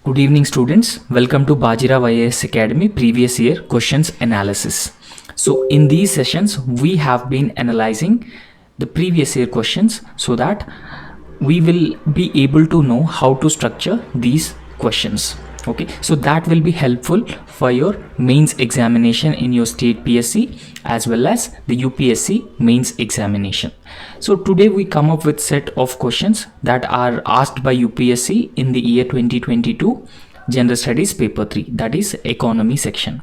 Good evening students, welcome to Bajirao IAS Academy previous year questions analysis. So in these sessions we have been analyzing the previous year questions so that we will be able to know how to structure these questions. Okay, so that will be helpful for your mains examination in your state PSC as well as the UPSC mains examination. So today we come up with set of questions that are asked by UPSC in the year 2022 General Studies paper 3, that is economy section.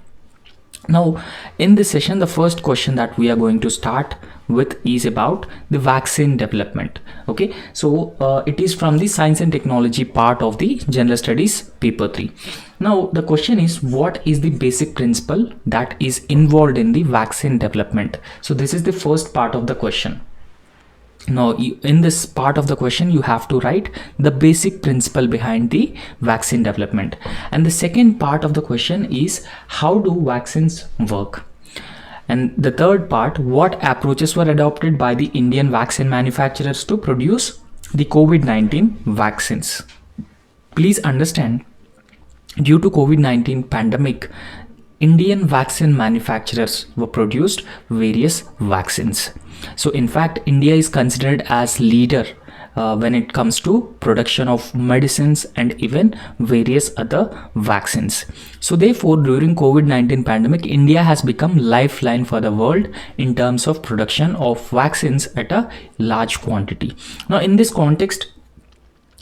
Now in this session the first question that we are going to start with is about the vaccine development. Okay, so it is from the science and technology part of the general studies paper 3. Now the question is, what is the basic principle that is involved in the vaccine development? So this is the first part of the question. Now in this part of the question you have to write the basic principle behind the vaccine development, and the second part of the question is how do vaccines work, and the third part, what approaches were adopted by the Indian vaccine manufacturers to produce the COVID-19 vaccines. Please understand, due to COVID-19 pandemic, Indian vaccine manufacturers were produced various vaccines. So in fact, India is considered as leader when it comes to production of medicines and even various other vaccines. So therefore, during COVID-19 pandemic, India has become lifeline for the world in terms of production of vaccines at a large quantity. Now in this context,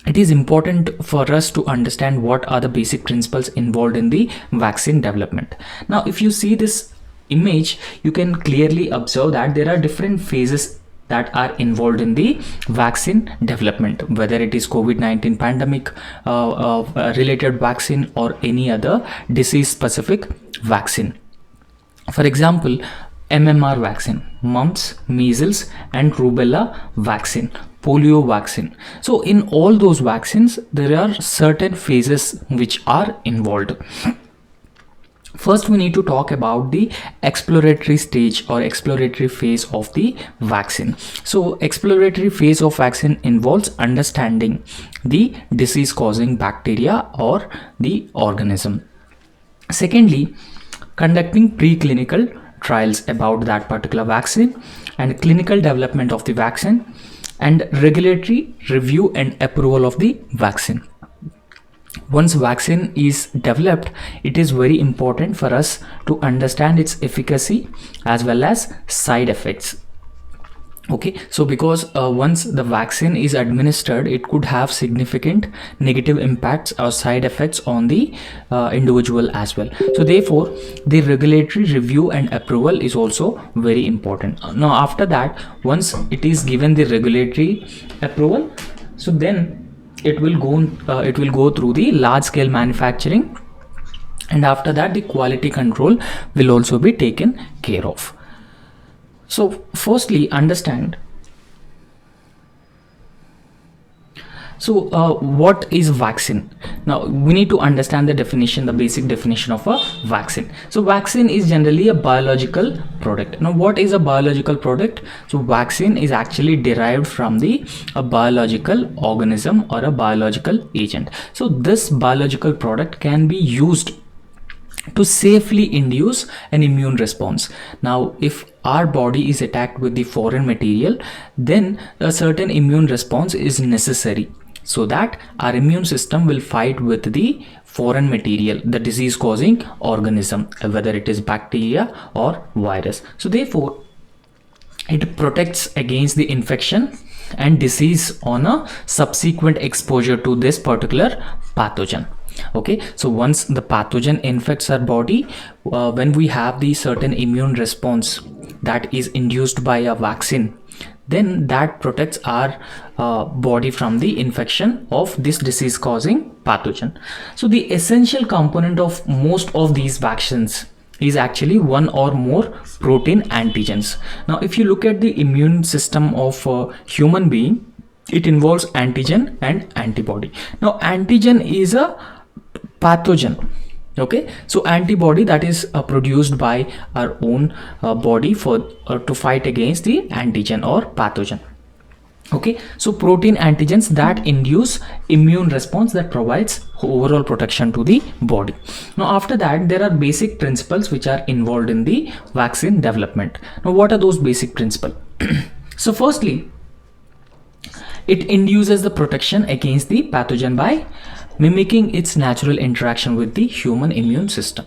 it is important for us to understand what are the basic principles involved in the vaccine development. Now if you see this image, you can clearly observe that there are different phases that are involved in the vaccine development, whether it is COVID-19 pandemic related vaccine or any other disease specific vaccine. For example, MMR vaccine, mumps, measles and rubella vaccine, polio vaccine. So in all those vaccines there are certain phases which are involved. First, we need to talk about the exploratory stage or exploratory phase of the vaccine. So exploratory phase of vaccine involves understanding the disease causing bacteria or the organism. Secondly, conducting preclinical trials about that particular vaccine, and clinical development of the vaccine, and regulatory review and approval of the vaccine. Once vaccine is developed, it is very important for us to understand its efficacy as well as side effects. Okay, so because once the vaccine is administered, it could have significant negative impacts or side effects on the individual as well. So therefore, the regulatory review and approval is also very important. Now after that, once it is given the regulatory approval, so then it will go through the large scale manufacturing, and after that the quality control will also be taken care of. So firstly, understand, what is vaccine? Now we need to understand the definition, the basic definition of a vaccine. So vaccine is generally a biological product. Now what is a biological product? So vaccine is actually derived from a biological organism or a biological agent. So this biological product can be used to safely induce an immune response. Now if our body is attacked with the foreign material, then a certain immune response is necessary so that our immune system will fight with the foreign material, the disease causing organism, whether it is bacteria or virus. So therefore, it protects against the infection and disease on a subsequent exposure to this particular pathogen. Okay, so once the pathogen infects our body, when we have the certain immune response that is induced by a vaccine, then that protects our body from the infection of this disease causing pathogen. So the essential component of most of these vaccines is actually one or more protein antigens. Now if you look at the immune system of a human being, it involves antigen and antibody. Now antigen is a pathogen. Okay, so antibody that is produced by our own body for to fight against the antigen or pathogen. Okay, so protein antigens that induce immune response that provides overall protection to the body. Now after that, there are basic principles which are involved in the vaccine development. Now what are those basic principles? So firstly, it induces the protection against the pathogen by mimicking its natural interaction with the human immune system,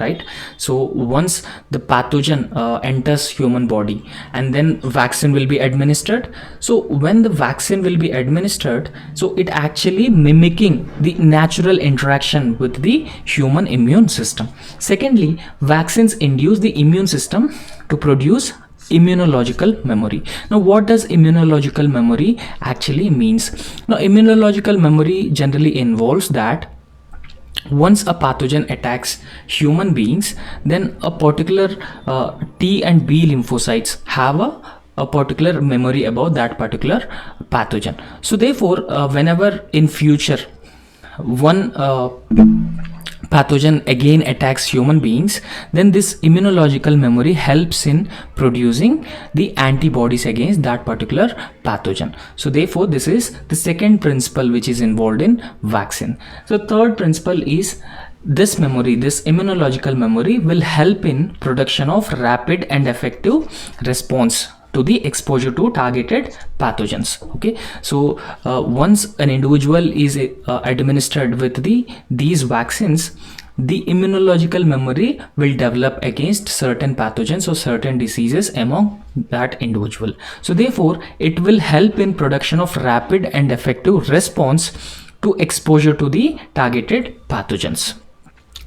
right? So once the pathogen enters human body, and then vaccine will be administered. So when the vaccine will be administered, so it actually mimicking the natural interaction with the human immune system. Secondly, vaccines induce the immune system to produce immunological memory. Now what does immunological memory actually means? Now immunological memory generally involves that once a pathogen attacks human beings, then a particular T and B lymphocytes have a particular memory about that particular pathogen. So therefore, whenever in future one pathogen again attacks human beings, then this immunological memory helps in producing the antibodies against that particular pathogen. So therefore, this is the second principle which is involved in vaccine. So third principle is this memory, this immunological memory will help in production of rapid and effective response to the exposure to targeted pathogens. Okay, so once an individual is administered with these vaccines, the immunological memory will develop against certain pathogens or certain diseases among that individual. So therefore, it will help in production of rapid and effective response to exposure to the targeted pathogens.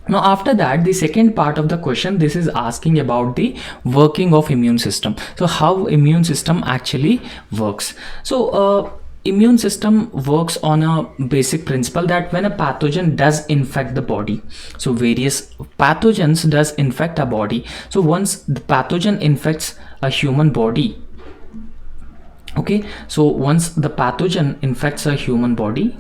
Now after that, the second part of the question, this is asking about the working of immune system. So how immune system actually works? So immune system works on a basic principle that when a pathogen does infect the body, so various pathogens does infect a body. So once the pathogen infects a human body, okay, so once the pathogen infects a human body,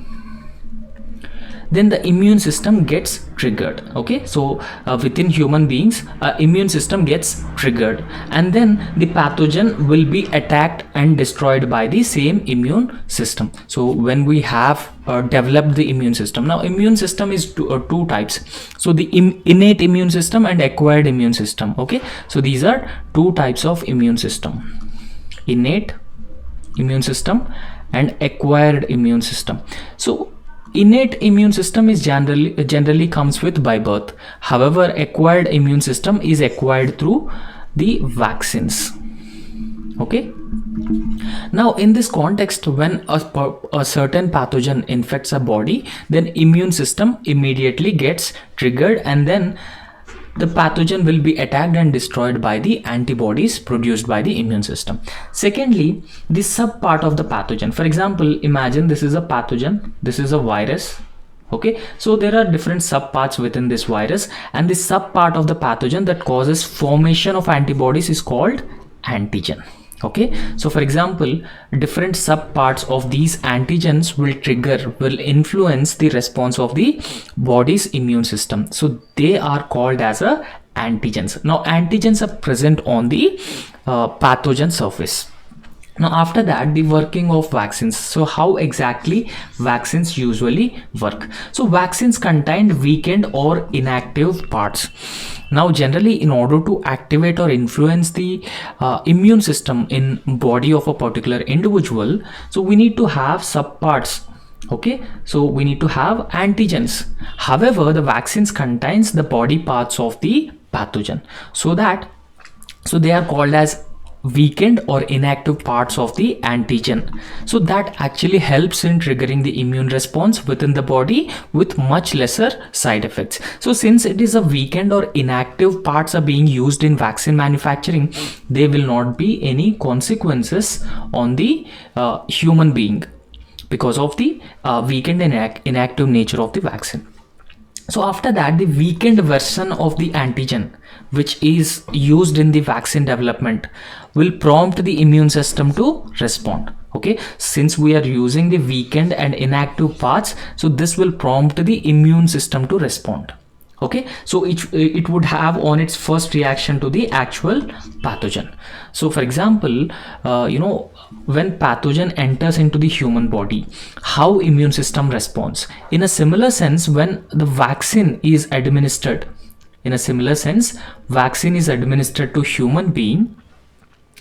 then the immune system gets triggered. Okay, so within human beings, immune system gets triggered, and then the pathogen will be attacked and destroyed by the same immune system. So when we have developed the immune system, now immune system is two types. So the innate immune system and acquired immune system. Okay, so these are two types of immune system: innate immune system and acquired immune system. So innate immune system is generally comes with by birth. However, acquired immune system is acquired through the vaccines. Okay, now in this context, when a certain pathogen infects a body, then immune system immediately gets triggered, and then the pathogen will be attacked and destroyed by the antibodies produced by the immune system. Secondly, the subpart of the pathogen. For example, imagine this is a pathogen, this is a virus. Okay, so there are different subparts within this virus, and the subpart of the pathogen that causes formation of antibodies is called antigen. Okay, so for example, different subparts of these antigens will influence the response of the body's immune system. So they are called as antigens. Now antigens are present on the pathogen surface. Now after that, the working of vaccines. So how exactly vaccines usually work? So vaccines contain weakened or inactive parts. Now generally, in order to activate or influence the immune system in body of a particular individual, so we need to have subparts. Okay, so we need to have antigens. However, the vaccines contains the body parts of the pathogen, so they are called as weakened or inactive parts of the antigen. So that actually helps in triggering the immune response within the body with much lesser side effects. So since it is a weakened or inactive parts are being used in vaccine manufacturing, there will not be any consequences on the human being because of the weakened and inactive nature of the vaccine. So after that, the weakened version of the antigen which is used in the vaccine development will prompt the immune system to respond. Okay, since we are using the weakened and inactive parts, so this will prompt the immune system to respond. Okay, so it would have on its first reaction to the actual pathogen. So for example, when pathogen enters into the human body, how immune system responds. In a similar sense, when the vaccine is administered, to human being,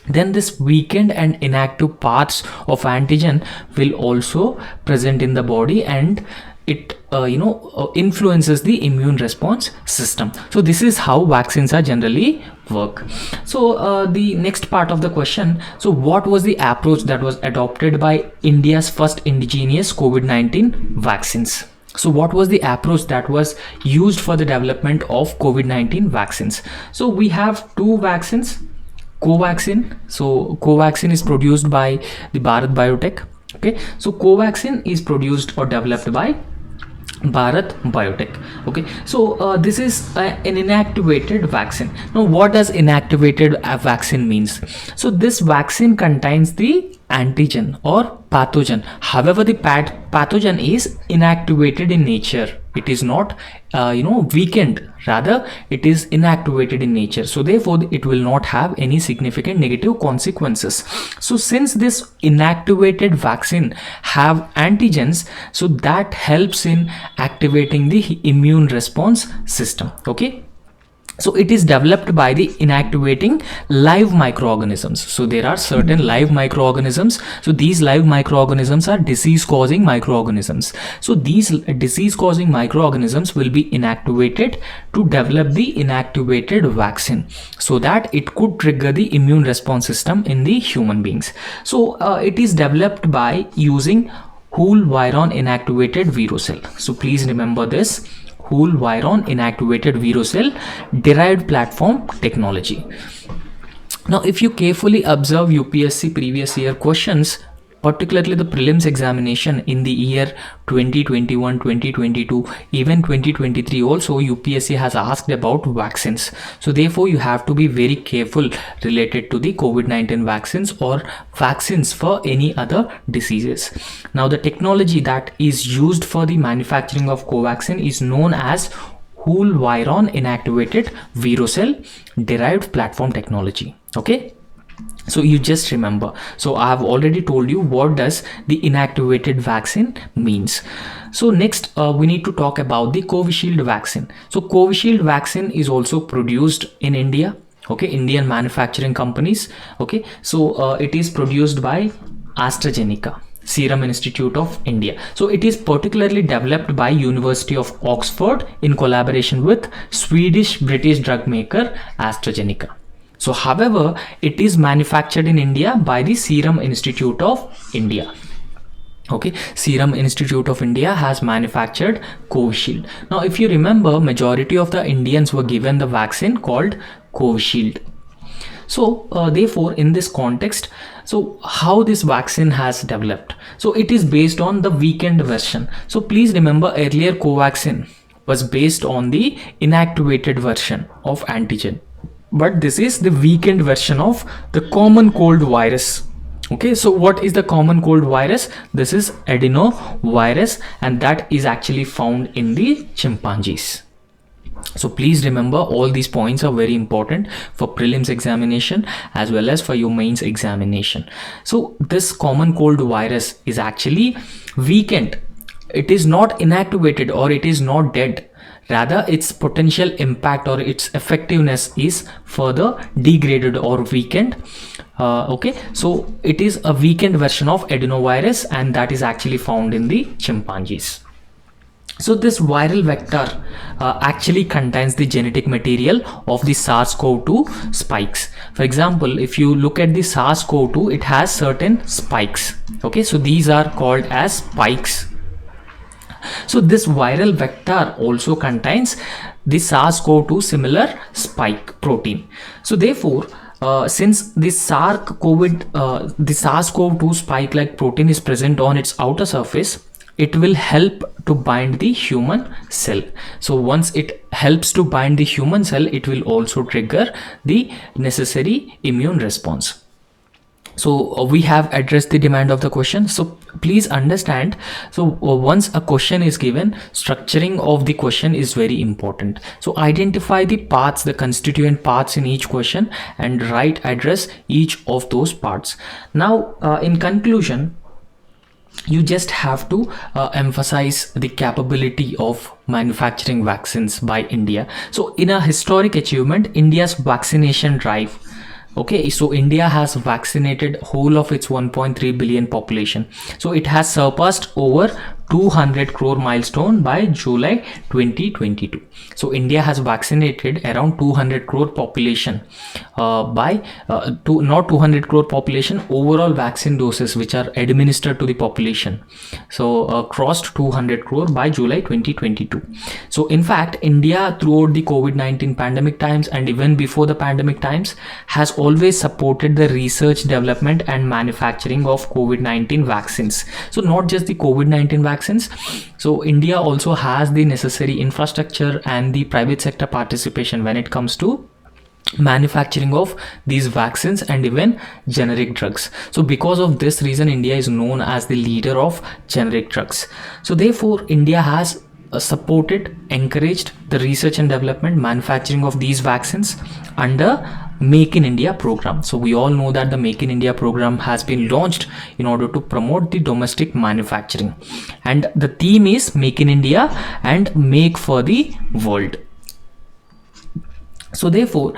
then this weakened and inactive parts of antigen will also present in the body, and it influences the immune response system. So this is how vaccines are generally work. So the next part of the question, so what was the approach that was adopted by India's first indigenous COVID-19 vaccines? So what was the approach that was used for the development of COVID-19 vaccines? So we have two vaccines. Covaxin. So Covaxin is produced by the Bharat Biotech. Okay, so Covaxin is produced or developed by Bharat Biotech. Okay, so this is an inactivated vaccine. Now what does inactivated vaccine means? So this vaccine contains the antigen or pathogen. However, the pathogen is inactivated in nature. It is not weakened, rather it is inactivated in nature. So therefore it will not have any significant negative consequences. So since this inactivated vaccine have antigens, so that helps in activating the immune response system. Okay, so it is developed by the inactivating live microorganisms. So there are certain live microorganisms. So these live microorganisms are disease causing microorganisms. So these disease causing microorganisms will be inactivated to develop the inactivated vaccine, so that it could trigger the immune response system in the human beings. So it is developed by using whole viron inactivated virocell. So please remember this, whole viron inactivated virocell derived platform technology. Now if you carefully observe UPSC previous year questions, particularly the prelims examination in the year 2021, 2022, even 2023 also, UPSC has asked about vaccines. So therefore you have to be very careful related to the COVID-19 vaccines or vaccines for any other diseases. Now the technology that is used for the manufacturing of Covaxin is known as whole viron inactivated virocell derived platform technology. Okay, so you just remember. So I have already told you what does the inactivated vaccine means. So next we need to talk about the Covishield vaccine. So Covishield vaccine is also produced in India. Okay, Indian manufacturing companies. Okay, so it is produced by AstraZeneca, Serum Institute of India. So it is particularly developed by University of Oxford in collaboration with Swedish British drug maker AstraZeneca. So however, it is manufactured in India by the Serum Institute of India. Okay, Serum Institute of India has manufactured Covishield. Now if you remember, majority of the Indians were given the vaccine called Covishield. So therefore in this context, so how this vaccine has developed? So it is based on the weakened version. So please remember, earlier Covaxin was based on the inactivated version of antigen, but this is the weakened version of the common cold virus. Okay, so what is the common cold virus? This is adenovirus, and that is actually found in the chimpanzees. So please remember, all these points are very important for prelims examination as well as for your mains examination. So this common cold virus is actually weakened. It is not inactivated or it is not dead. Rather, its potential impact or its effectiveness is further degraded or weakened. Okay, so it is a weakened version of adenovirus, and that is actually found in the chimpanzees. So this viral vector actually contains the genetic material of the SARS-CoV-2 spikes. For example, if you look at the SARS-CoV-2, it has certain spikes. Okay, so these are called as spikes. So this viral vector also contains the SARS-CoV-2 similar spike protein. So therefore, since this SARS-CoV-2 spike-like protein is present on its outer surface, it will help to bind the human cell. So once it helps to bind the human cell, it will also trigger the necessary immune response. So we have addressed the demand of the question. So please understand. So once a question is given, structuring of the question is very important. So identify the parts, the constituent parts in each question, and address each of those parts. Now in conclusion, you just have to emphasize the capability of manufacturing vaccines by India. So in a historic achievement, India's vaccination drive, okay, so India has vaccinated whole of its 1.3 billion population. So it has surpassed over 200 crore milestone by July 2022. So India has vaccinated around 200 crore population not 200 crore population, overall vaccine doses which are administered to the population, so crossed 200 crore by July 2022. So in fact, India throughout the COVID-19 pandemic times and even before the pandemic times has always supported the research, development and manufacturing of COVID-19 vaccines. So not just the COVID-19 vaccines, so India also has the necessary infrastructure and the private sector participation when it comes to manufacturing of these vaccines and even generic drugs. So because of this reason, India is known as the leader of generic drugs. So therefore, India has supported, encouraged the research and development, manufacturing of these vaccines under Make in India program. So we all know that the Make in India program has been launched in order to promote the domestic manufacturing, and the theme is Make in India and Make for the World. So therefore,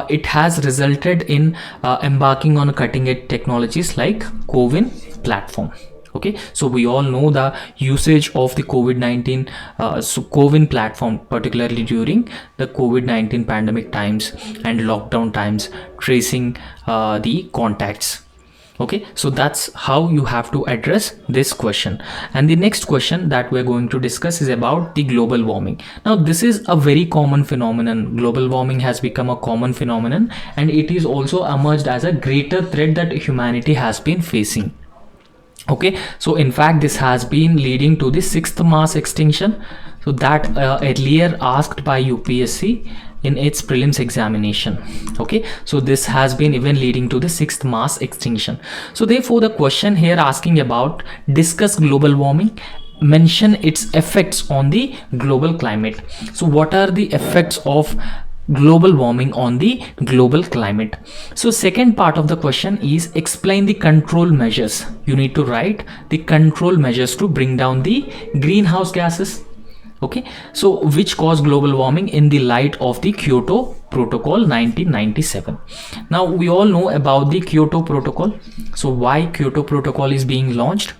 it has resulted in embarking on cutting edge technologies like CoWIN platform. Okay, so we all know the usage of the COVID-19 CoWIN platform, particularly during the COVID-19 pandemic times and lockdown times, tracing the contacts. Okay, so that's how you have to address this question. And the next question that we're going to discuss is about the global warming. Now this is a very common phenomenon. Global warming has become a common phenomenon, and it is also emerged as a greater threat that humanity has been facing. Okay, so in fact this has been leading to the 6th mass extinction, so that earlier asked by UPSC in its prelims examination. Okay, so this has been even leading to the 6th mass extinction. So therefore the question here asking about discuss global warming, mention its effects on the global climate. So what are the effects of global warming on the global climate? So second part of the question is explain the control measures. You need to write the control measures to bring down the greenhouse gases. Okay, so which cause global warming in the light of the Kyoto Protocol 1997. Now we all know about the Kyoto Protocol. So why Kyoto Protocol is being launched?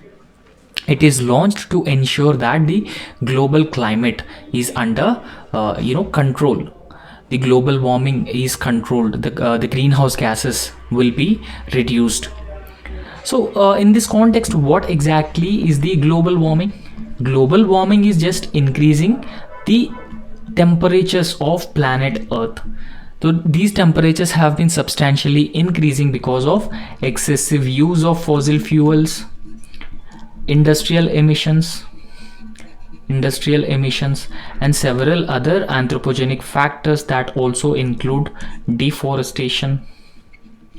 It is launched to ensure that the global climate is under control. The global warming is controlled, the greenhouse gases will be reduced. So in this context, what exactly is the global warming? Global warming is just increasing the temperatures of planet Earth. So these temperatures have been substantially increasing because of excessive use of fossil fuels, industrial emissions, and several other anthropogenic factors that also include deforestation.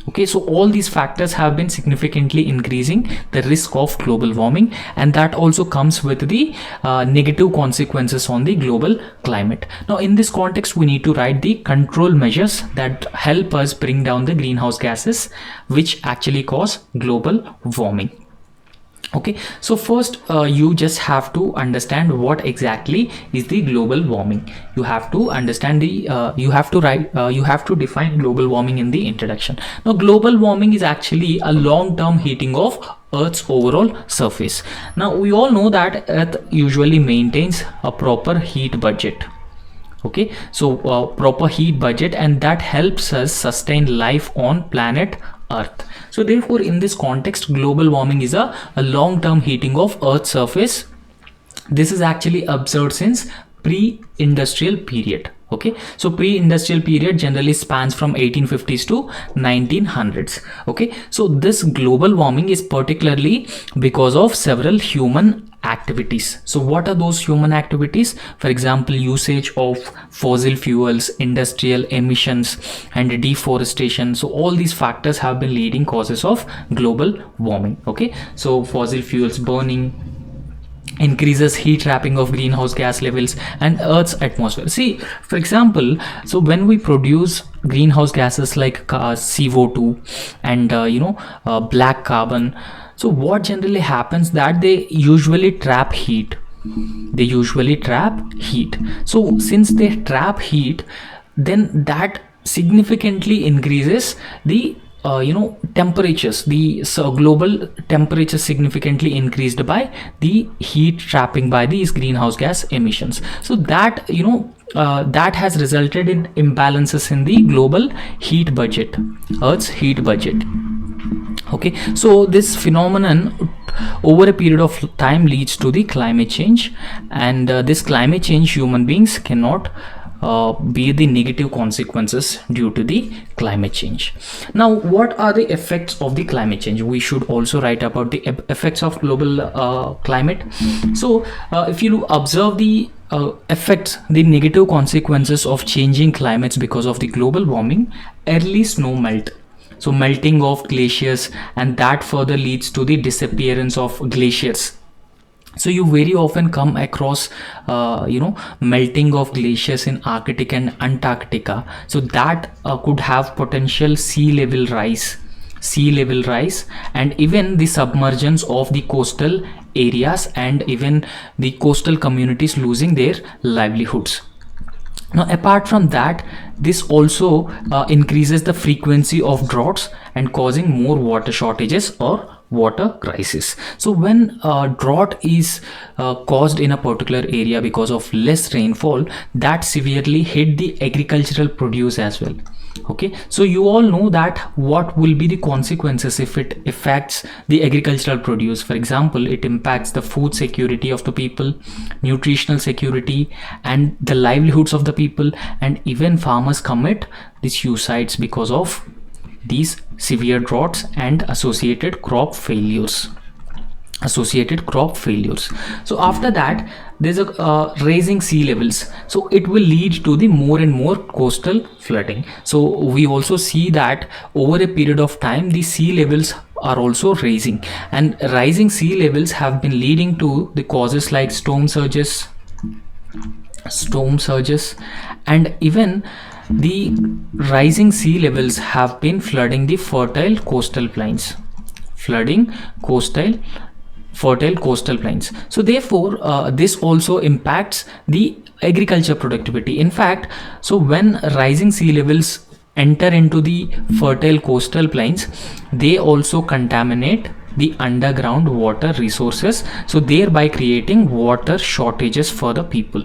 Okay, so all these factors have been significantly increasing the risk of global warming, and that also comes with the negative consequences on the global climate. Now in this context, we need to write the control measures that help us bring down the greenhouse gases which actually cause global warming. Okay, so first you just have to understand what exactly is the global warming. You have to understand the you have to define global warming in the introduction. Now global warming is actually a long-term heating of Earth's overall surface. Now we all know that Earth usually maintains a proper heat budget. Okay, so proper heat budget, and that helps us sustain life on planet Earth. So therefore in this context, global warming is a long-term heating of Earth's surface. This is actually observed since pre-industrial period. Okay, so pre-industrial period generally spans from 1850s to 1900s. Okay, so this global warming is particularly because of several human activities. So what are those human activities? For example, usage of fossil fuels, industrial emissions, and deforestation. So all these factors have been leading causes of global warming. Okay, so fossil fuels burning increases heat trapping of greenhouse gas levels and earth's atmosphere. See, for example, so when we produce greenhouse gases like CO2 and black carbon, so what generally happens that they usually trap heat. So since they trap heat, then that significantly increases the temperatures. The global temperature significantly increased by the heat trapping by these greenhouse gas emissions. So that that has resulted in imbalances in the global heat budget, Earth's heat budget. Okay, so this phenomenon over a period of time leads to the climate change, and this climate change human beings cannot be the negative consequences due to the climate change. Now, what are the effects of the climate change? We should also write about the effects of global climate. So if you observe the effects, the negative consequences of changing climates because of the global warming: early snow melt, so melting of glaciers, and that further leads to the disappearance of glaciers. So you very often come across melting of glaciers in Arctic and Antarctica. So that could have potential sea level rise, and even the submergence of the coastal areas, and even the coastal communities losing their livelihoods. Now, apart from that, this also increases the frequency of droughts and causing more water shortages or water crisis. So when drought is caused in a particular area because of less rainfall, that severely hit the agricultural produce as well. Okay, so you all know that what will be the consequences if it affects the agricultural produce. For example, it impacts the food security of the people, nutritional security, and the livelihoods of the people, and even farmers commit the suicides because of these severe droughts and associated crop failures. So after that, there's a raising sea levels, so it will lead to the more and more coastal flooding. So we also see that over a period of time the sea levels are also raising, and rising sea levels have been leading to the causes like storm surges, and even the rising sea levels have been flooding the fertile coastal plains. So therefore this also impacts the agriculture productivity. In fact, so when rising sea levels enter into the fertile coastal plains, they also contaminate the underground water resources, so thereby creating water shortages for the people.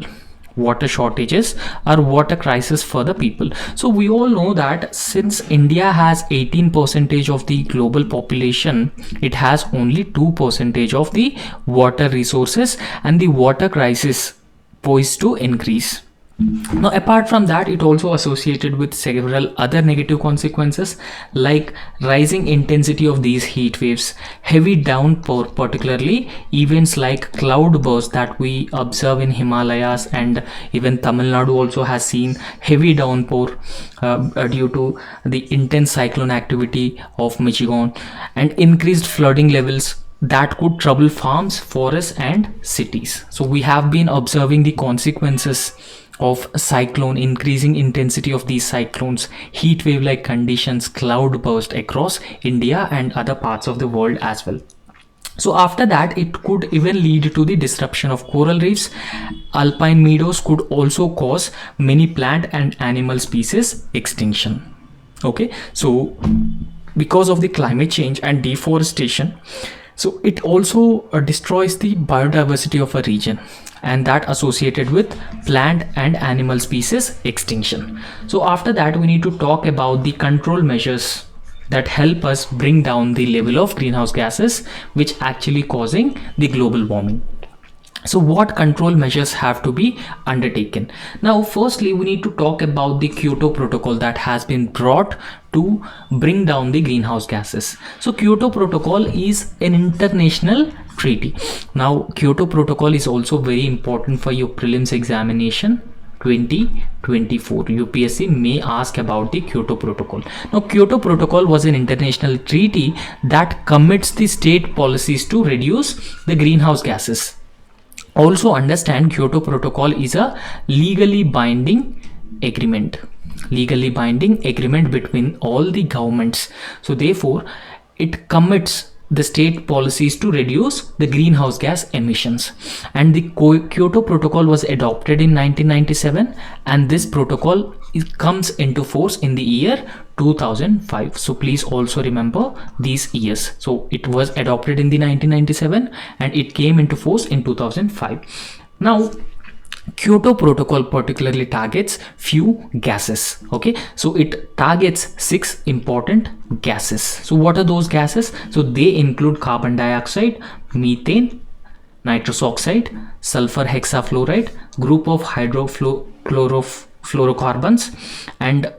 Water shortages or water crisis for the people. So we all know that since India has 18% of the global population, it has only 2% of the water resources, and the water crisis poised to increase. Now, apart from that, it also associated with several other negative consequences like rising intensity of these heat waves, heavy downpour, particularly events like cloud bursts that we observe in Himalayas, and even Tamil Nadu also has seen heavy downpour due to the intense cyclone activity of Michigan, and increased flooding levels that could trouble farms, forests, and cities. So we have been observing the consequences of cyclone, increasing intensity of these cyclones, heat wave like conditions, cloud burst across India and other parts of the world as well. So after that, it could even lead to the disruption of coral reefs. Alpine meadows could also cause many plant and animal species extinction. Okay, so because of the climate change and deforestation, so it also destroys the biodiversity of a region, and that associated with plant and animal species extinction. So after that, we need to talk about the control measures that help us bring down the level of greenhouse gases which actually causing the global warming. So what control measures have to be undertaken? Now, firstly, we need to talk about the Kyoto Protocol that has been brought to bring down the greenhouse gases. So Kyoto Protocol is an international treaty. Now, Kyoto Protocol is also very important for your prelims examination 2024. UPSC may ask about the Kyoto Protocol. Now, Kyoto Protocol was an international treaty that commits the state policies to reduce the greenhouse gases. Also understand, Kyoto Protocol is a legally binding agreement between all the governments. So therefore it commits the state policies to reduce the greenhouse gas emissions, and the Kyoto Protocol was adopted in 1997, and this protocol comes into force in the year 2005. So please also remember these years. So it was adopted in the 1997 and it came into force in 2005. Now, Kyoto Protocol particularly targets few gases. Okay, so it targets 6 important gases. So what are those gases? So they include carbon dioxide, methane, nitrous oxide, sulfur hexafluoride, group of hydrofluorocarbons, and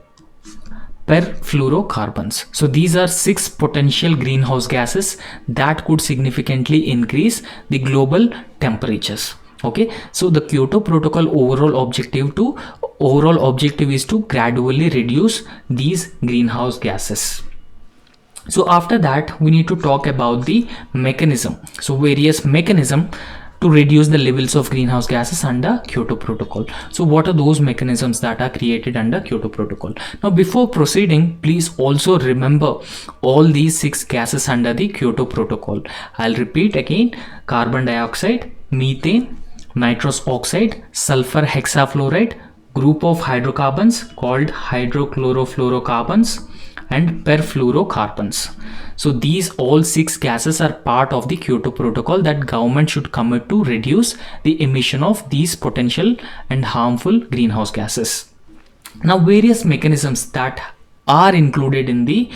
perfluorocarbons. So these are 6 potential greenhouse gases that could significantly increase the global temperatures. Okay, so the Kyoto Protocol overall objective is to gradually reduce these greenhouse gases. So after that, we need to talk about the mechanism. So various mechanism to reduce the levels of greenhouse gases under Kyoto Protocol. So what are those mechanisms that are created under Kyoto Protocol? Now, before proceeding, please also remember all these 6 gases under the Kyoto Protocol. I'll repeat again: carbon dioxide, methane, nitrous oxide, sulfur hexafluoride, group of hydrocarbons called hydrochlorofluorocarbons, and perfluorocarbons. So these all 6 gases are part of the Kyoto Protocol that government should commit to reduce the emission of these potential and harmful greenhouse gases. Now, various mechanisms that are included in the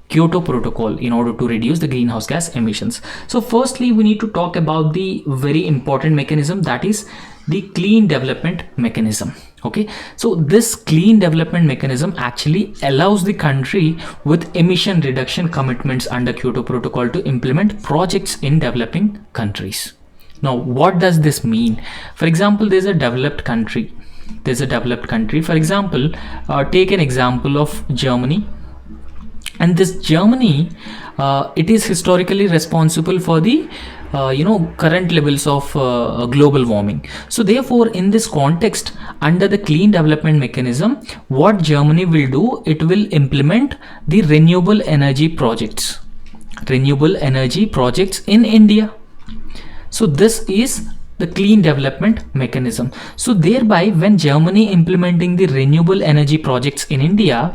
Kyoto Protocol in order to reduce the greenhouse gas emissions. So firstly, we need to talk about the very important mechanism, that is the clean development mechanism. Okay, so this clean development mechanism actually allows the country with emission reduction commitments under Kyoto Protocol to implement projects in developing countries. Now, what does this mean? For example, there's a developed country. For example, take an example of Germany. And this Germany, it is historically responsible for the current levels of global warming. So therefore, in this context, under the clean development mechanism, what Germany will do, it will implement the renewable energy projects in India. So this is the clean development mechanism. So thereby, when Germany implementing the renewable energy projects in India,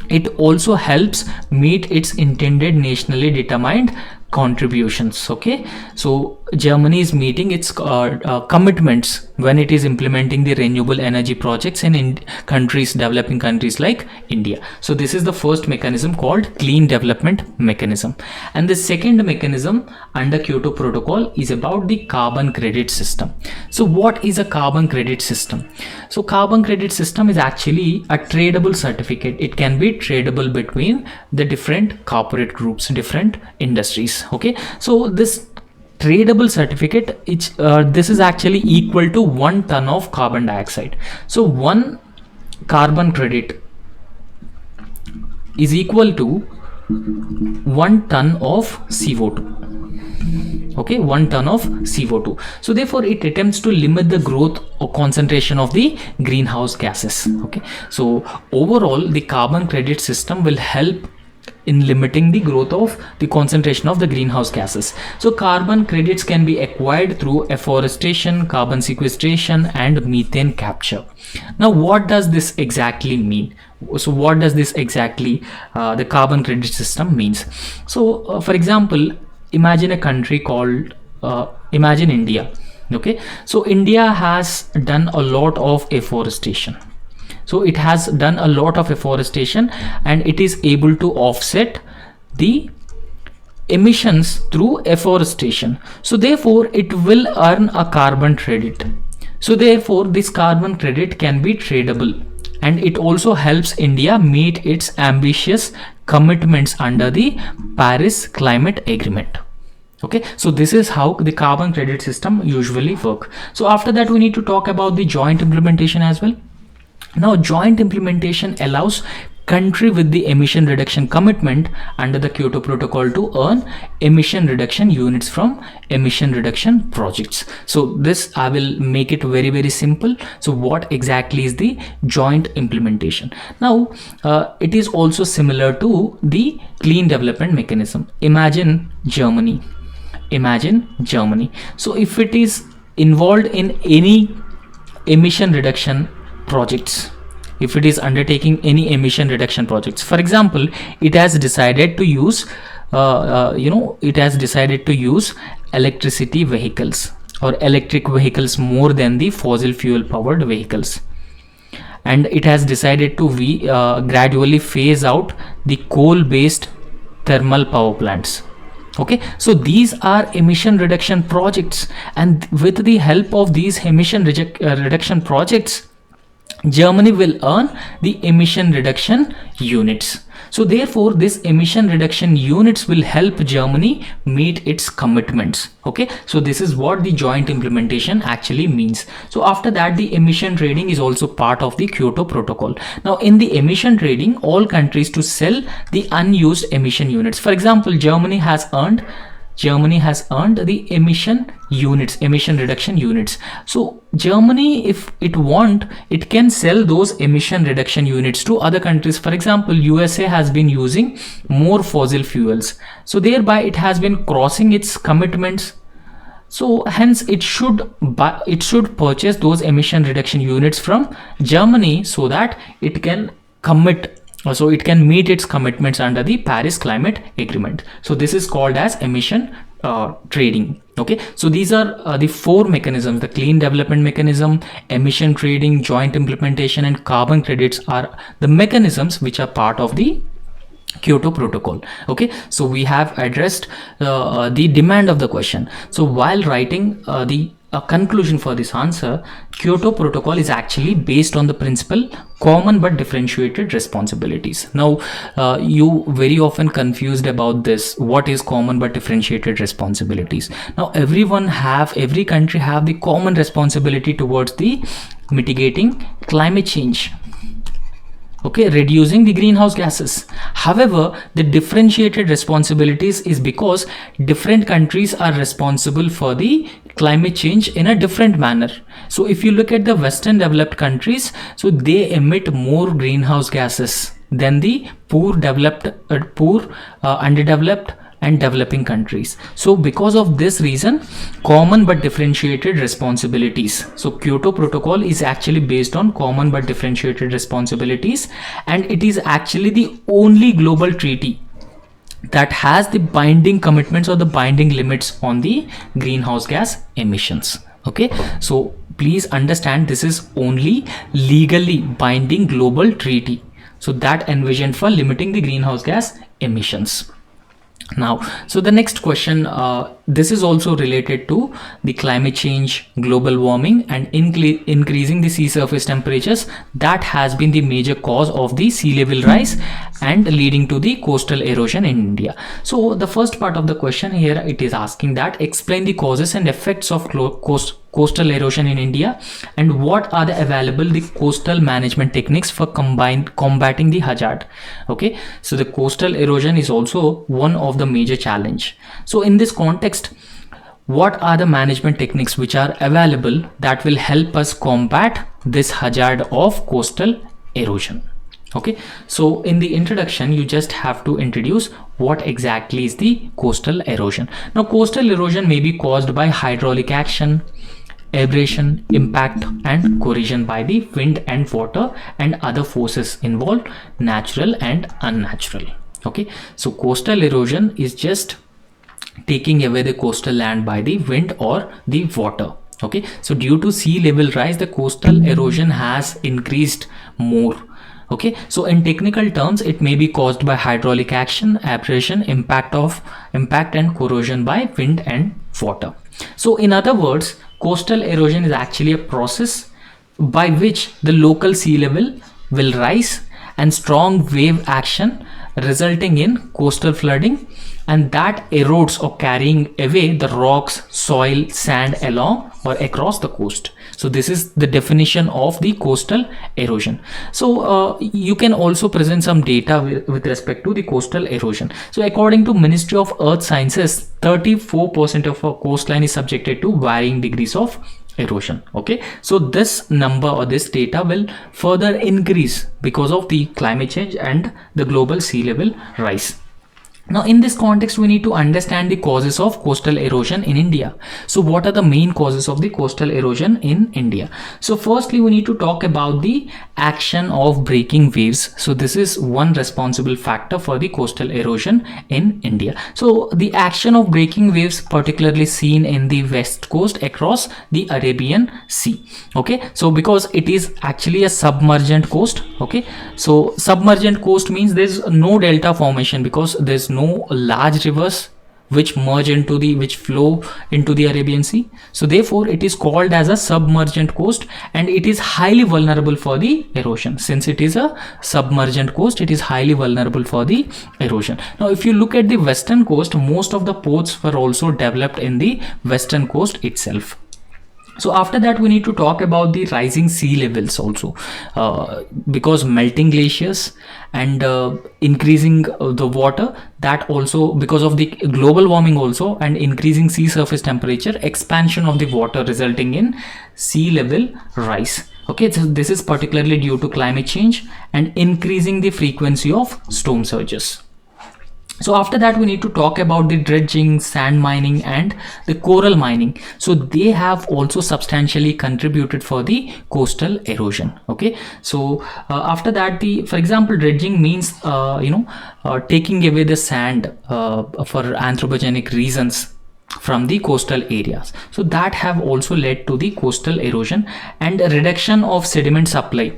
it also helps meet its intended nationally determined contributions. Okay, so Germany is meeting its commitments when it is implementing the renewable energy projects in developing countries like India. So this is the first mechanism called clean development mechanism. And the second mechanism under Kyoto Protocol is about the carbon credit system. So what is a carbon credit system? So carbon credit system is actually a tradable certificate. It can be tradable between the different corporate groups, different industries. Okay, so this tradable certificate, this is actually equal to 1 ton of carbon dioxide. So 1 carbon credit is equal to 1 ton of CO2. Okay, 1 ton of CO2. So therefore, it attempts to limit the growth or concentration of the greenhouse gases. Okay, so overall, the carbon credit system will help in limiting the growth of the concentration of the greenhouse gases. So carbon credits can be acquired through afforestation, carbon sequestration, and methane capture. Now, what does this exactly mean? So what does this exactly the carbon credit system means? So for example, imagine a country called imagine India. Okay, so India has done a lot of afforestation. So it has done a lot of afforestation and it is able to offset the emissions through afforestation. So therefore it will earn a carbon credit. So therefore this carbon credit can be tradable, and it also helps India meet its ambitious commitments under the Paris Climate Agreement. Okay, so this is how the carbon credit system usually work. So after that we need to talk about the joint implementation as well. Now joint implementation allows country with the emission reduction commitment under the Kyoto Protocol to earn emission reduction units from emission reduction projects. So this I will make it very simple. So what exactly is the joint implementation? Now it is also similar to the clean development mechanism. Imagine Germany. So if it is involved in any emission reduction projects, if it is undertaking any emission reduction projects, for example, it has decided to use electricity vehicles or electric vehicles more than the fossil fuel powered vehicles, and it has decided to gradually phase out the coal based thermal power plants. Okay, so these are emission reduction projects, and with the help of these emission reduction projects, Germany will earn the emission reduction units. So therefore this emission reduction units will help Germany meet its commitments. Okay, so this is what the joint implementation actually means. So after that, the emission trading is also part of the Kyoto Protocol. Now in the emission trading, all countries to sell the unused emission units. For example, Germany has earned the emission reduction units. So Germany, if it want, it can sell those emission reduction units to other countries. For example, USA has been using more fossil fuels, so thereby it has been crossing its commitments. So hence it should purchase those emission reduction units from Germany so that it can meet its commitments under the Paris Climate Agreement. So this is called as emission trading. Okay, so these are the four mechanisms: the clean development mechanism, emission trading, joint implementation, and carbon credits are the mechanisms which are part of the Kyoto Protocol. Okay, so we have addressed the demand of the question. So while writing the conclusion for this answer, Kyoto Protocol is actually based on the principle common but differentiated responsibilities. Now you very often confused about this, what is common but differentiated responsibilities. Now every country have the common responsibility towards the mitigating climate change, okay, reducing the greenhouse gases. However, the differentiated responsibilities is because different countries are responsible for the climate change in a different manner. So if you look at the Western developed countries, so they emit more greenhouse gases than the underdeveloped and developing countries. So because of this reason, common but differentiated responsibilities. So Kyoto Protocol is actually based on common but differentiated responsibilities, and it is actually the only global treaty that has the binding commitments or the binding limits on the greenhouse gas emissions. Okay, so please understand, this is only legally binding global treaty, so that envisioned for limiting the greenhouse gas emissions. Now, so the next question, this is also related to the climate change, global warming, and increasing the sea surface temperatures that has been the major cause of the sea level rise and leading to the coastal erosion in India. So the first part of the question here, it is asking that explain the causes and effects of coastal erosion in India, and what are the available coastal management techniques for combating the hazard. Okay, so the coastal erosion is also one of the major challenge. So in this context, what are the management techniques which are available that will help us combat this hazard of coastal erosion? Okay, so in the introduction, you just have to introduce what exactly is the coastal erosion. Now, coastal erosion may be caused by hydraulic action, abrasion, impact, and corrosion by the wind and water and other forces involved, natural and unnatural. Okay, so coastal erosion is just taking away the coastal land by the wind or the water. Okay, so due to sea level rise, the coastal erosion has increased more. Okay, so in technical terms, it may be caused by hydraulic action, abrasion, impact and corrosion by wind and water. So in other words, coastal erosion is actually a process by which the local sea level will rise and strong wave action resulting in coastal flooding, and that erodes or carrying away the rocks, soil, sand along or across the coast. So this is the definition of the coastal erosion. So you can also present some data with respect to the coastal erosion. So according to Ministry of Earth Sciences, 34% of our coastline is subjected to varying degrees of erosion. Okay, so this number or this data will further increase because of the climate change and the global sea level rise. Now in this context, we need to understand the causes of coastal erosion in India. So what are the main causes of the coastal erosion in India? So firstly, we need to talk about the action of breaking waves. So this is one responsible factor for the coastal erosion in India. So the action of breaking waves particularly seen in the west coast across the Arabian Sea. Okay, so because it is actually a submergent coast. Okay, so submergent coast means there's no delta formation because there's no large rivers which flow into the Arabian Sea. So therefore it is called as a submergent coast, and it is highly vulnerable for the erosion. Since it is a submergent coast, it is highly vulnerable for the erosion. Now if you look at the western coast, most of the ports were also developed in the western coast itself. So after that, we need to talk about the rising sea levels also, because melting glaciers and increasing the water, that also because of the global warming also, and increasing sea surface temperature, expansion of the water resulting in sea level rise. Okay, so this is particularly due to climate change and increasing the frequency of storm surges. So after that, we need to talk about the dredging, sand mining and the coral mining. So they have also substantially contributed for the coastal erosion. Okay, so after that, for example, dredging means taking away the sand for anthropogenic reasons from the coastal areas. So that have also led to the coastal erosion and a reduction of sediment supply.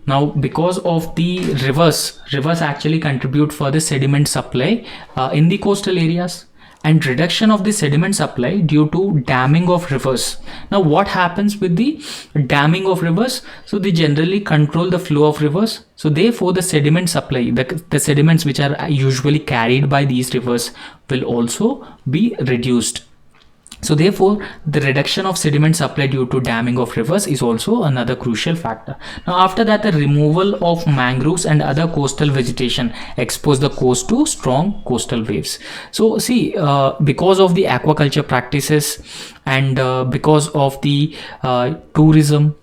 Now because of the rivers actually contribute for the sediment supply in the coastal areas, and reduction of the sediment supply due to damming of rivers. Now what happens with the damming of rivers? So they generally control the flow of rivers. So therefore the sediment supply, the sediments which are usually carried by these rivers, will also be reduced. So therefore the reduction of sediment supply due to damming of rivers is also another crucial factor. Now after that, the removal of mangroves and other coastal vegetation expose the coast to strong coastal waves. So see, because of the aquaculture practices and because of the tourism,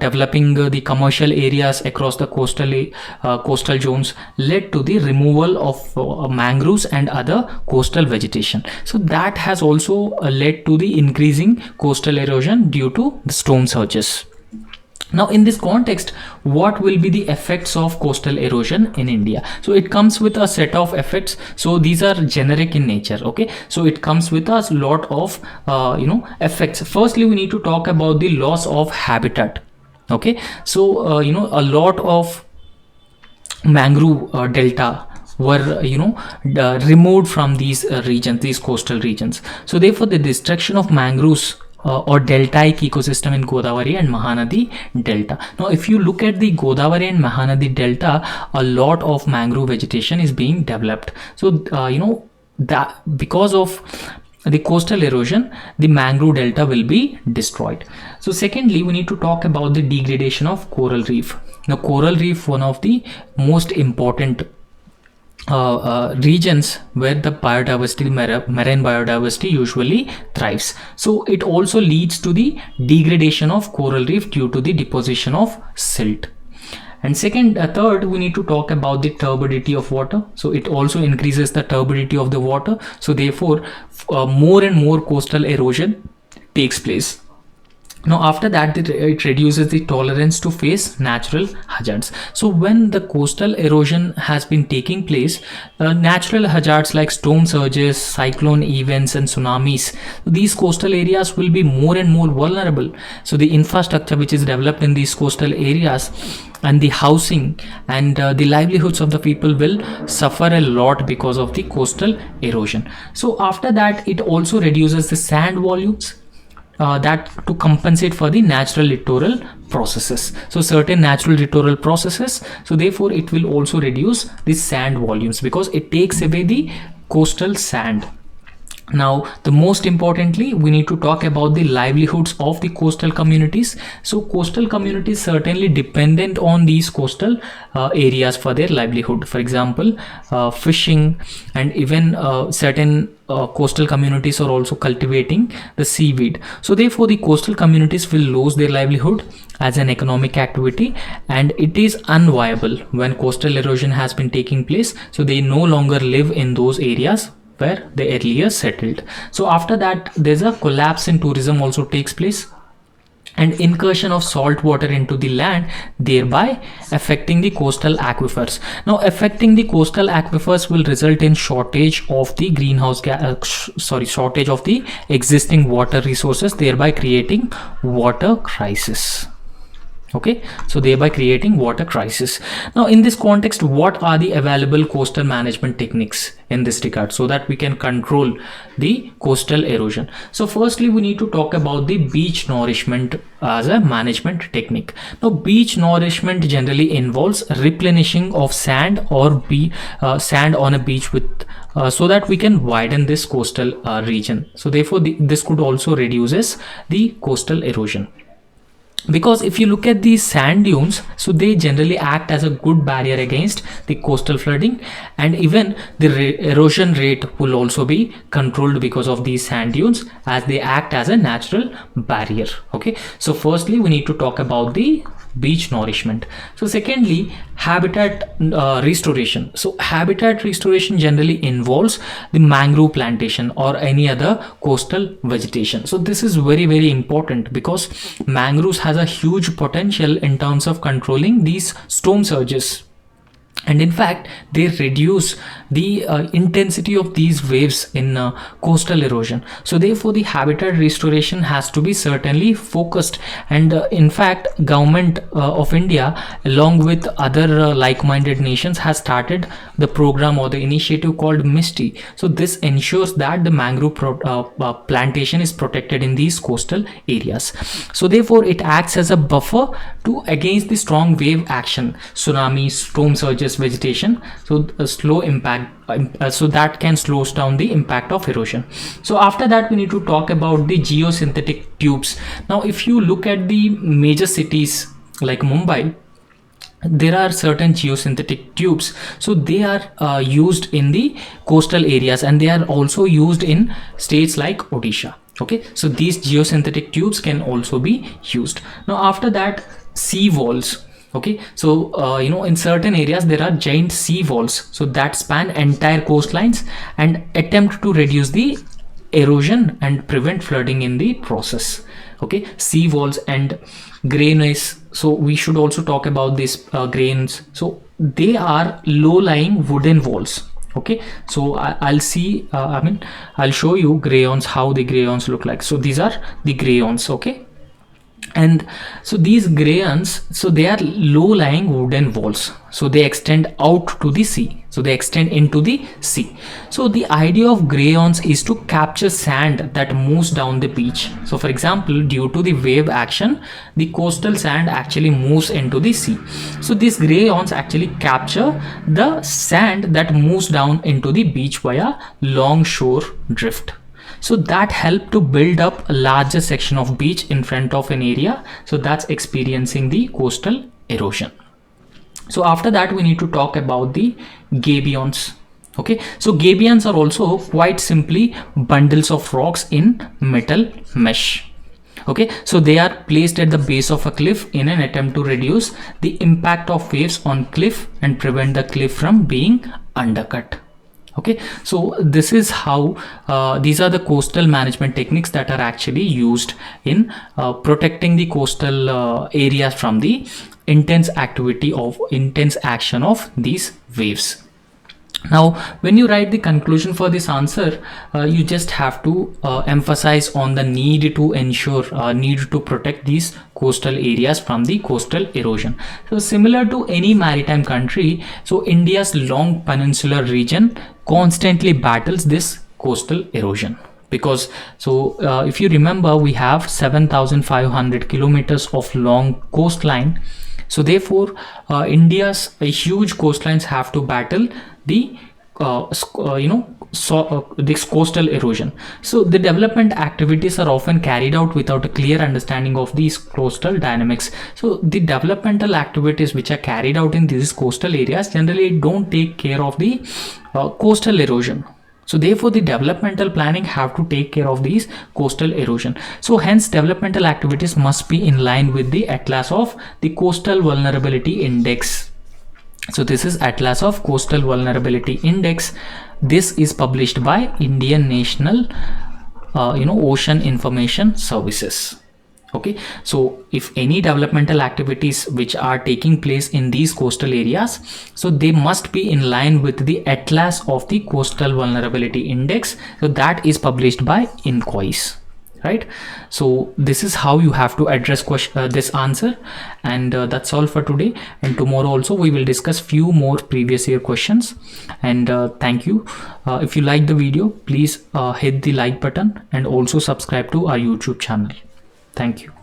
developing the commercial areas across the coastal zones led to the removal of mangroves and other coastal vegetation. So that has also led to the increasing coastal erosion due to the storm surges. Now in this context, what will be the effects of coastal erosion in India? So it comes with a set of effects. So these are generic in nature. Okay, so it comes with a lot of effects. Firstly, we need to talk about the loss of habitat. Okay, so a lot of mangrove delta were removed from these regions, these coastal regions. So therefore the destruction of mangroves or deltaic ecosystem in Godavari and Mahanadi delta. Now if you look at the Godavari and Mahanadi delta, a lot of mangrove vegetation is being developed. So that because of the coastal erosion, the mangrove delta will be destroyed. So secondly, we need to talk about the degradation of coral reef. Now coral reef, one of the most important regions where the biodiversity, marine biodiversity usually thrives. So it also leads to the degradation of coral reef due to the deposition of silt. And third, we need to talk about the turbidity of water. So it also increases the turbidity of the water. So therefore, more and more coastal erosion takes place. Now after that, it reduces the tolerance to face natural hazards. So when the coastal erosion has been taking place, natural hazards like storm surges, cyclone events and tsunamis, these coastal areas will be more and more vulnerable. So the infrastructure which is developed in these coastal areas and the housing and the livelihoods of the people will suffer a lot because of the coastal erosion. So after that, it also reduces the sand volumes, that to compensate for the natural littoral processes. So certain natural littoral processes, so therefore it will also reduce the sand volumes because it takes away the coastal sand. Now the most importantly, we need to talk about the livelihoods of the coastal communities. So coastal communities certainly dependent on these coastal areas for their livelihood. For example, fishing, and even certain coastal communities are also cultivating the seaweed. So therefore the coastal communities will lose their livelihood as an economic activity, and it is unviable when coastal erosion has been taking place. So they no longer live in those areas where they earlier settled. So after that, there's a collapse in tourism also takes place, and incursion of salt water into the land, thereby affecting the coastal aquifers. Now affecting the coastal aquifers will result in shortage of the shortage of the existing water resources, thereby creating water crisis. Okay, so thereby creating water crisis. Now in this context, what are the available coastal management techniques in this regard so that we can control the coastal erosion? So firstly, we need to talk about the beach nourishment as a management technique. Now beach nourishment generally involves replenishing of sand or sand on a beach with so that we can widen this coastal region. So therefore this could also reduces the coastal erosion, because if you look at these sand dunes, so they generally act as a good barrier against the coastal flooding, and even the erosion rate will also be controlled because of these sand dunes, as they act as a natural barrier. Okay, so firstly we need to talk about the beach nourishment. So secondly, habitat restoration. So habitat restoration generally involves the mangrove plantation or any other coastal vegetation. So this is very, very important because mangroves has a huge potential in terms of controlling these storm surges, and in fact they reduce the intensity of these waves in coastal erosion. So therefore the habitat restoration has to be certainly focused, and in fact government of India along with other like-minded nations has started the program or the initiative called MISTI. So this ensures that the mangrove plantation is protected in these coastal areas. So therefore it acts as a buffer to against the strong wave action, tsunamis, storm surges, vegetation. So a slow impact, so that can slow down the impact of erosion. So after that, we need to talk about the geosynthetic tubes. Now if you look at the major cities like Mumbai, there are certain geosynthetic tubes. So they are used in the coastal areas, and they are also used in states like Odisha. Okay, so these geosynthetic tubes can also be used. Now after that, sea walls. Okay, so in certain areas there are giant sea walls, so that span entire coastlines and attempt to reduce the erosion and prevent flooding in the process. Okay, sea walls and grains. So we should also talk about these grains. So they are low-lying wooden walls. Okay, so I'll show you grayons, how the grayons look like. So these are the grayons. Okay, and so these grayons, so they are low-lying wooden walls, so they extend out to the sea, so they extend into the sea. So the idea of grayons is to capture sand that moves down the beach. So for example, due to the wave action, the coastal sand actually moves into the sea. So these grayons actually capture the sand that moves down into the beach via longshore drift. So that help to build up a larger section of beach in front of an area, so that's experiencing the coastal erosion. So after that, we need to talk about the gabions. Okay, so gabions are also quite simply bundles of rocks in metal mesh. Okay, so they are placed at the base of a cliff in an attempt to reduce the impact of waves on cliff and prevent the cliff from being undercut. Okay, so this is how these are the coastal management techniques that are actually used in protecting the coastal areas from the intense action of these waves. Now, when you write the conclusion for this answer, you just have to emphasize on the need to ensure, need to protect these coastal areas from the coastal erosion. So similar to any maritime country, so India's long peninsular region constantly battles this coastal erosion. Because if you remember, we have 7,500 kilometers of long coastline. So therefore, India's huge coastlines have to battle the this coastal erosion. So the development activities are often carried out without a clear understanding of these coastal dynamics. So the developmental activities which are carried out in these coastal areas generally don't take care of the coastal erosion. So therefore, the developmental planning have to take care of these coastal erosion. So hence, developmental activities must be in line with the Atlas of the Coastal Vulnerability Index. So this is Atlas of Coastal Vulnerability Index. This is published by Indian National Ocean Information Services. Okay, so if any developmental activities which are taking place in these coastal areas, so they must be in line with the Atlas of the Coastal Vulnerability Index. So that is published by INCOIS. Right, so this is how you have to address this answer, and that's all for today. And tomorrow also we will discuss few more previous year questions. And thank you. If you like the video, please hit the like button and also subscribe to our YouTube channel. Thank you.